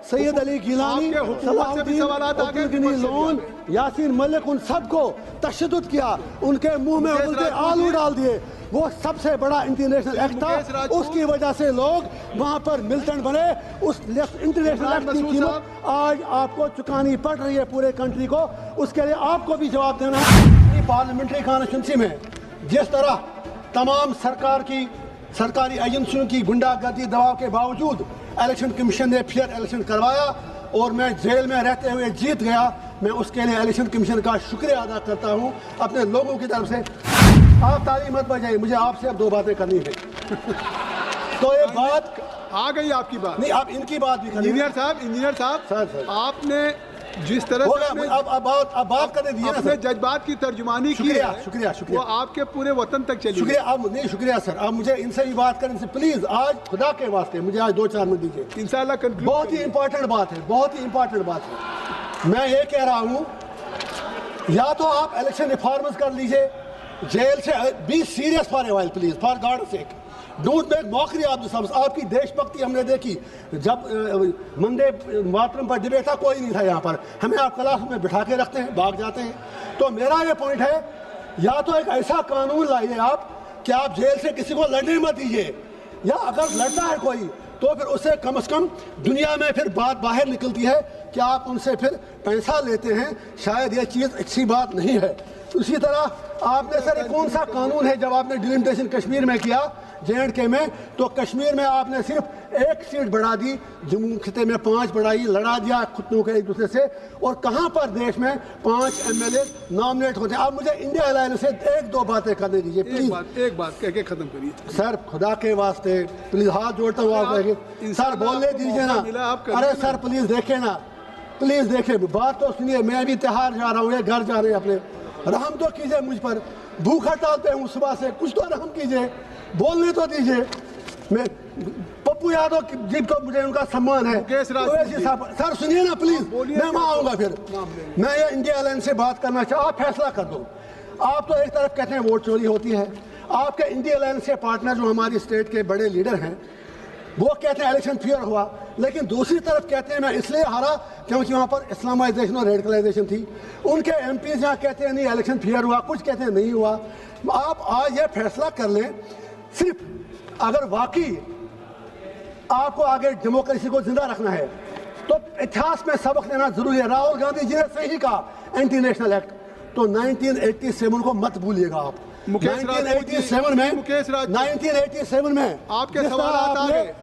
Syed Ali Gilani, Salahuddin loan, Yasin Malik, उन सबको तशद्दुद किया, उनके मुंह में उबलते आलू डाल दिए। वो सबसे बड़ा इंटरनेशनल एक्ट था, उसकी वजह से लोग वहाँ पर मिलिटेंट बने। उस इंटरनेशनल एक्ट की कीमत आज आपको चुकानी पड़ रही है पूरे कंट्री को। उसके लिए आपको भी जवाब देना है। पार्लियामेंट्री कॉन्स्टिट्यूंसी में जिस तरह तमाम सरकारी एजेंसियों की गुंडागर्दी दबाव के बावजूद इलेक्शन कमीशन ने फेयर इलेक्शन करवाया और मैं जेल में रहते हुए जीत गया, मैं उसके लिए इलेक्शन कमीशन का शुक्रिया अदा करता हूं अपने लोगों की तरफ से। आप ताली मत बजाइए, मुझे आपसे अब दो बातें करनी है। तो ये बात आ गई आपकी बात नहीं, आप इनकी बात भी करिए। इंजीनियर साहब सर आपने जिस तरह से अब बात करने दीजिए ना सर। जज्बात की तर्जुमानी की है, शुक्रिया वो आपके पूरे वतन तक चली। शुक्रिया। अब नहीं, शुक्रिया सर, आप मुझे इनसे भी बात करें प्लीज। आज खुदा के वास्ते मुझे आज 2-4 मिनट दीजिए। इंशाल्लाह बहुत ही इंपॉर्टेंट बात है, बहुत ही इंपॉर्टेंट बात है। मैं ये कह रहा हूँ, या तो आप इलेक्शन रिफॉर्म्स कर लीजिए, जेल से be serious for a while please, for God sake, don't make mockery of the सबस। आपकी देशभक्ति हमने देखी, जब वंदे मातरम पर डिबेट था कोई नहीं था यहाँ पर, हमें आप क्लास में बिठा के रखते हैं, भाग जाते हैं। तो मेरा ये पॉइंट है, या तो एक ऐसा कानून लाइए आप कि आप जेल से किसी को लड़ने मत दीजिए, या अगर लड़ना है कोई तो फिर उससे कम से कम दुनिया में फिर बात बाहर निकलती है कि आप उनसे फिर पैसा लेते हैं। शायद ये चीज़ अच्छी बात नहीं है। उसी तरह आपने सर कौन सा कानून है, जब आपने डिलिमिटेशन कश्मीर में किया J&K में, तो कश्मीर में आपने सिर्फ 1 सीट बढ़ा दी, जम्मू खिते में 5 बढ़ाई, लड़ा दिया खुदों के एक दूसरे से। और कहाँ पर देश में 5 MLA नॉमिनेट होते हैं। आप मुझे इंडिया अलायंस से 1-2 बातें करने दीजिए प्लीज। एक बात कह के खत्म करिए सर, खुदा के वास्ते प्लीज, हाथ जोड़ता हूँ आप सर, बोलने दीजिए ना। अरे सर प्लीज देखे ना, प्लीज देखे, बात तो सुनिए। मैं भी त्योहार जा रहा हूँ, ये घर जा रहे हैं अपने, रहम तो कीजिए मुझ पर। भूख हड़ताल पे हूँ सुबह से, कुछ तो रहम कीजिए, बोलने तो दीजिए। मैं पप्पू यादव जी को मुझे उनका सम्मान है। सर सुनिए ना प्लीज, मैं वहाँ आऊँगा फिर। मैं ये इंडिया अलायंस से बात करना चाहूँ, आप फैसला कर दो। आप तो एक तरफ कहते हैं वोट चोरी होती है, आपके इंडिया अलायंस के पार्टनर जो हमारी स्टेट के बड़े लीडर हैं वो कहते हैं इलेक्शन फेयर हुआ, लेकिन दूसरी तरफ कहते हैं मैं इसलिए हारा क्योंकि वहाँ पर इस्लामाइजेशन और रेडिकलाइजेशन थी। उनके MPs यहाँ कहते हैं नहीं इलेक्शन फेयर हुआ, कुछ कहते हैं नहीं हुआ। आप आज ये फैसला कर लें, सिर्फ अगर वाकई आपको आगे डेमोक्रेसी को जिंदा रखना है तो इतिहास में सबक लेना जरूरी है। राहुल गांधी जी ने सही कहा एंटी नेशनल एक्ट, तो 1987 को मत भूलिएगा आप। 1987 में मुकेश राज 1987 में आपके सवाल आ गए।